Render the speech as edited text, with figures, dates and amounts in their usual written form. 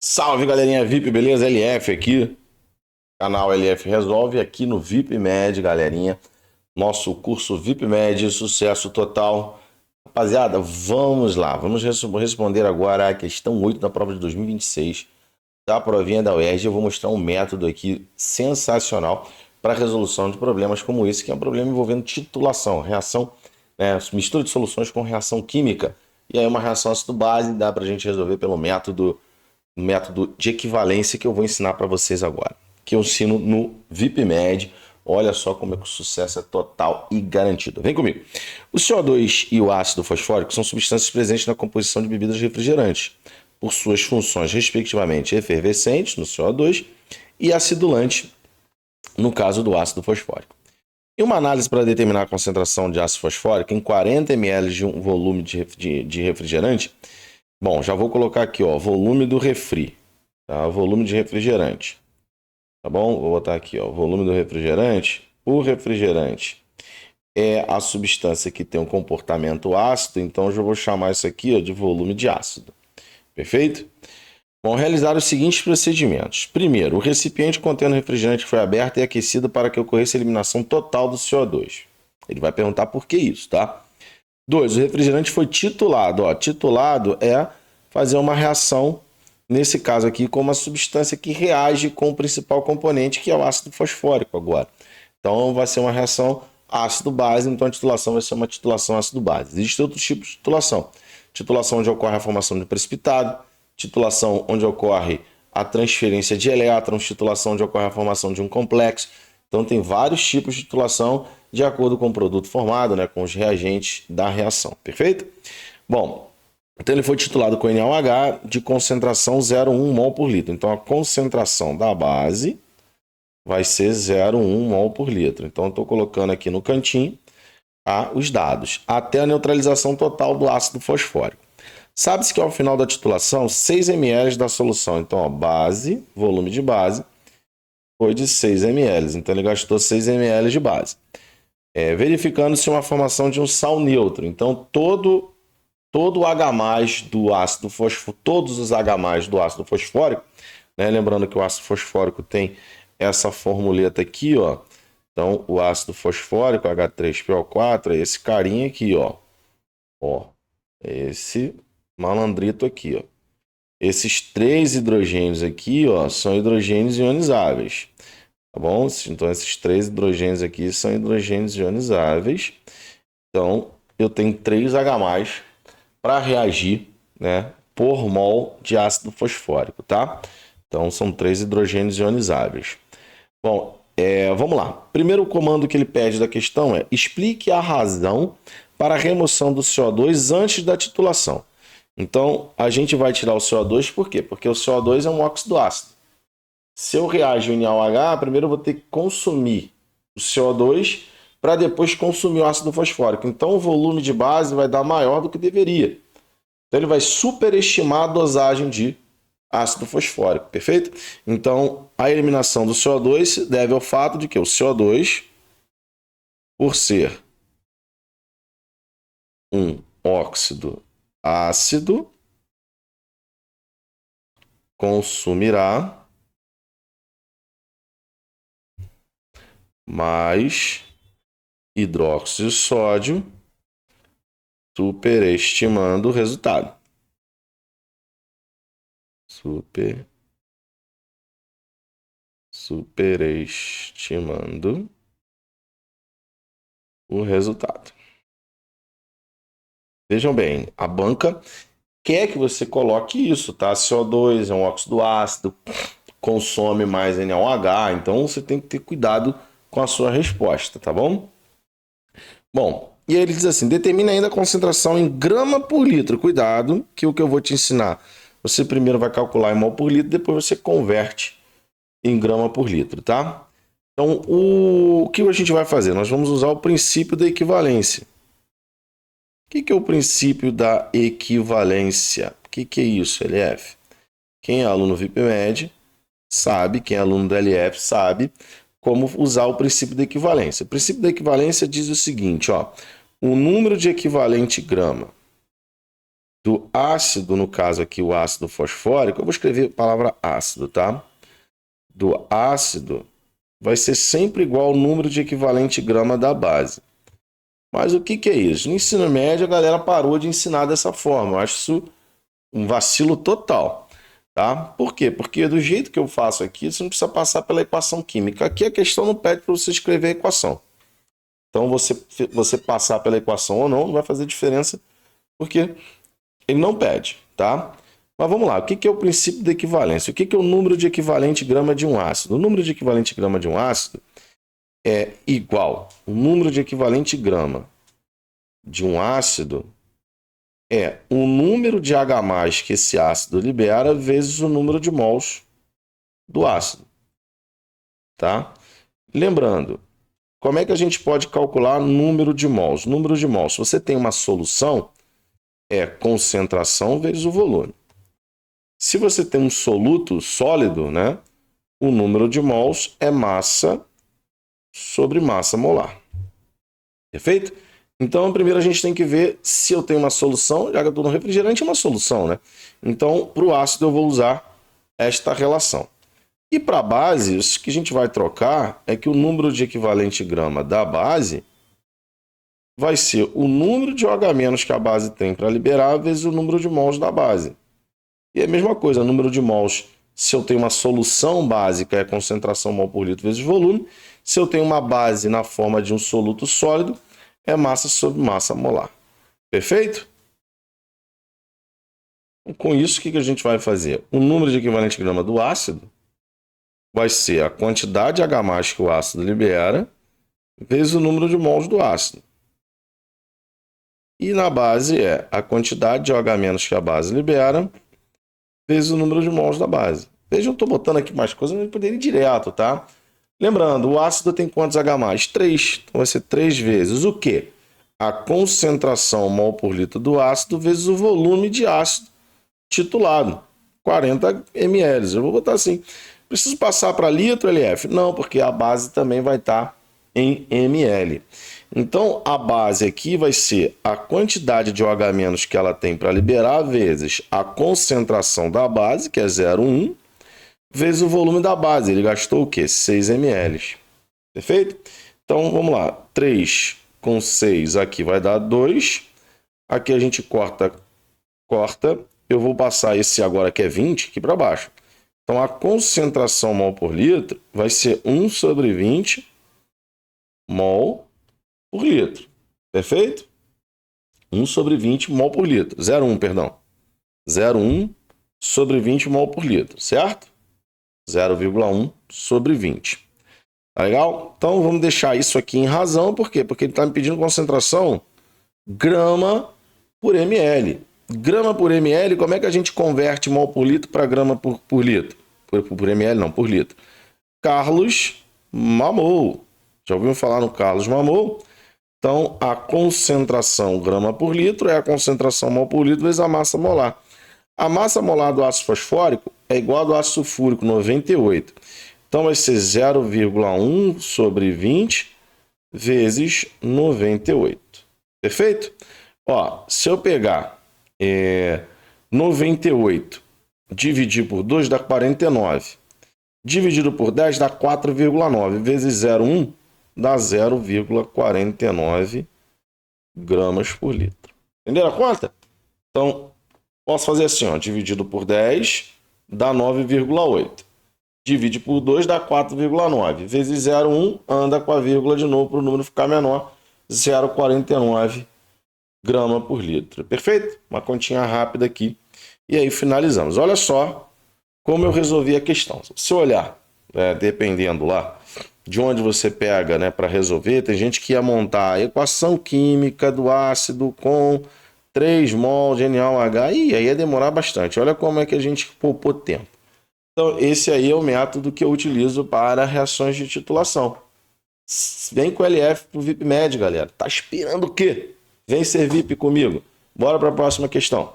Salve, galerinha VIP, beleza? LF aqui, canal LF Resolve, aqui no VIP Med, galerinha. Nosso curso VIP Med, sucesso total. Rapaziada, vamos lá, vamos responder agora a questão 8 da prova de 2026 da provinha da UERJ. Eu vou mostrar um método aqui sensacional para resolução de problemas como esse, que é um problema envolvendo titulação, reação, né, mistura de soluções com reação química. E aí uma reação ácido-base dá para a gente resolver pelo método de equivalência que eu vou ensinar para vocês agora, que eu ensino no VIP Med. Olha só como é que o sucesso é total e garantido. Vem comigo. O CO2 e o ácido fosfórico são substâncias presentes na composição de bebidas refrigerantes, por suas funções respectivamente efervescentes, no CO2, e acidulante, no caso do ácido fosfórico. Em uma análise para determinar a concentração de ácido fosfórico em 40 ml de um volume de refrigerante, bom, já vou colocar aqui, ó, volume do refri, tá? Volume de refrigerante, tá bom? Vou botar aqui, ó, volume do refrigerante. O refrigerante é a substância que tem um comportamento ácido, então eu já vou chamar isso aqui, ó, de volume de ácido. Perfeito? Vão realizar os seguintes procedimentos. Primeiro, o recipiente contendo refrigerante foi aberto e aquecido para que ocorresse a eliminação total do CO2. Ele vai perguntar por que isso, tá? 2. O refrigerante foi titulado. Ó, titulado é fazer uma reação, nesse caso aqui, com uma substância que reage com o principal componente, que é o ácido fosfórico agora. Então, vai ser uma reação ácido-base, então a titulação vai ser uma titulação ácido-base. Existem outros tipos de titulação. Titulação onde ocorre a formação de um precipitado, titulação onde ocorre a transferência de elétrons, titulação onde ocorre a formação de um complexo. Então, tem vários tipos de titulação de acordo com o produto formado, né, com os reagentes da reação. Perfeito? Bom, então ele foi titulado com NaOH de concentração 0,1 mol por litro. Então, a concentração da base vai ser 0,1 mol por litro. Então, eu estou colocando aqui no cantinho os dados, até a neutralização total do ácido fosfórico. Sabe-se que ao final da titulação, 6 ml da solução. Então, ó, base, volume de base, foi de 6 ml. Então, ele gastou 6 ml de base. Verificando-se uma formação de um sal neutro. Então, todo o H+ do ácido fosfórico, todos os H+ do ácido fosfórico, né? Lembrando que o ácido fosfórico tem essa formuleta aqui, ó. Então, o ácido fosfórico, H3PO4, é esse carinha aqui, ó. Ó, esse malandrito aqui, ó. Esses 3 hidrogênios aqui, ó, são hidrogênios ionizáveis. Tá bom? Então, esses 3 hidrogênios aqui são hidrogênios ionizáveis. Então, eu tenho 3H+ para reagir, né, por mol de ácido fosfórico, tá? Então, são 3 hidrogênios ionizáveis. Bom, vamos lá. Primeiro comando que ele pede da questão é: explique a razão para a remoção do CO2 antes da titulação. Então, a gente vai tirar o CO2 por quê? Porque o CO2 é um óxido ácido. Se eu reajo em NaOH, primeiro eu vou ter que consumir o CO2 para depois consumir o ácido fosfórico. Então, o volume de base vai dar maior do que deveria. Então, ele vai superestimar a dosagem de ácido fosfórico, perfeito? Então, a eliminação do CO2 se deve ao fato de que o CO2, por ser um óxido ácido, consumirá mais hidróxido de sódio, superestimando o resultado. Superestimando o resultado. Vejam bem, a banca quer que você coloque isso, tá? CO2 é um óxido ácido, consome mais NaOH, então você tem que ter cuidado com a sua resposta, tá bom? Bom, e aí ele diz assim: determina ainda a concentração em grama por litro. Cuidado, que o que eu vou te ensinar, você primeiro vai calcular em mol por litro, depois você converte em grama por litro, tá? Então, o que a gente vai fazer? Nós vamos usar o princípio da equivalência. O que é o princípio da equivalência? O que é isso, LF? Quem é aluno VIP Med sabe, quem é aluno do LF sabe como usar o princípio da equivalência. O princípio da equivalência diz o seguinte, ó: o número de equivalente grama do ácido, no caso aqui o ácido fosfórico, eu vou escrever a palavra ácido, tá? Do ácido vai ser sempre igual ao número de equivalente grama da base. Mas o que é isso? No ensino médio a galera parou de ensinar dessa forma. Eu acho isso um vacilo total, tá? Por quê? Porque do jeito que eu faço aqui, você não precisa passar pela equação química. Aqui a questão não pede para você escrever a equação. Então você passar pela equação ou não vai fazer diferença, porque ele não pede, tá? Mas vamos lá, o que é o princípio da equivalência? O que é o número de equivalente grama de um ácido? O número de equivalente grama de um ácido é igual. O número de equivalente grama de um ácido é o número de H+ que esse ácido libera vezes o número de mols do ácido, tá? Lembrando, como é que a gente pode calcular número de mols? Número de mols, se você tem uma solução, é concentração vezes o volume. Se você tem um soluto sólido, né, o número de mols é massa sobre massa molar. Perfeito? Então, primeiro a gente tem que ver se eu tenho uma solução, já que eu estou no refrigerante, é uma solução, né? Então, para o ácido eu vou usar esta relação. E para a base, o que a gente vai trocar é que o número de equivalente grama da base vai ser o número de OH- que a base tem para liberar vezes o número de mols da base. E é a mesma coisa, o número de mols, se eu tenho uma solução básica, é concentração mol por litro vezes volume. Se eu tenho uma base na forma de um soluto sólido, é massa sobre massa molar. Perfeito? Com isso, o que a gente vai fazer? O número de equivalente grama do ácido vai ser a quantidade de H+ que o ácido libera vezes o número de mols do ácido. E na base é a quantidade de OH- que a base libera vezes o número de mols da base. Veja, eu estou botando aqui mais coisas, mas eu poderia ir direto, tá? Lembrando, o ácido tem quantos H+? 3. Então vai ser 3 vezes o quê? A concentração mol por litro do ácido vezes o volume de ácido titulado. 40 ml. Eu vou botar assim. Preciso passar para litro, LF? Não, porque a base também vai estar em ml. Então, a base aqui vai ser a quantidade de OH- que ela tem para liberar vezes a concentração da base, que é 0,1, vezes o volume da base. Ele gastou o quê? 6 ml. Perfeito? Então, vamos lá. 3 com 6 aqui vai dar 2. Aqui a gente corta. Eu vou passar esse agora que é 20 aqui para baixo. Então, a concentração mol por litro vai ser 1 sobre 20 mol por litro. Perfeito? 1 sobre 20 mol por litro. 0,1, perdão. 0,1 sobre 20 mol por litro, certo? 0,1 sobre 20. Tá legal? Então, vamos deixar isso aqui em razão. Por quê? Porque ele está me pedindo concentração grama por ml. Grama por ml, como é que a gente converte mol por litro para grama por litro? Por ml, não, por litro. Carlos Mamou. Já ouviu falar no Carlos Mamou? Então, a concentração grama por litro é a concentração mol por litro vezes a massa molar. A massa molar do ácido fosfórico é igual ao do ácido sulfúrico, 98. Então, vai ser 0,1 sobre 20 vezes 98. Perfeito? Ó, se eu pegar 98 dividir por 2 dá 49. Dividido por 10 dá 4,9. Vezes 0,1 dá 0,49 gramas por litro. Entenderam a conta? Então, posso fazer assim, ó, dividido por 10 dá 9,8. Divide por 2 dá 4,9. Vezes 0,1 anda com a vírgula de novo para o número ficar menor. 0,49 grama por litro. Perfeito? Uma continha rápida aqui. E aí finalizamos. Olha só como eu resolvi a questão. Se olhar, dependendo lá de onde você pega, né, para resolver, tem gente que ia montar a equação química do ácido com 3 mol de NaOH e aí ia demorar bastante. Olha como é que a gente poupou tempo. Então, esse aí é o método que eu utilizo para reações de titulação. Vem com o LF pro VIPMed, galera. Tá esperando o quê? Vem ser VIP comigo. Bora para a próxima questão.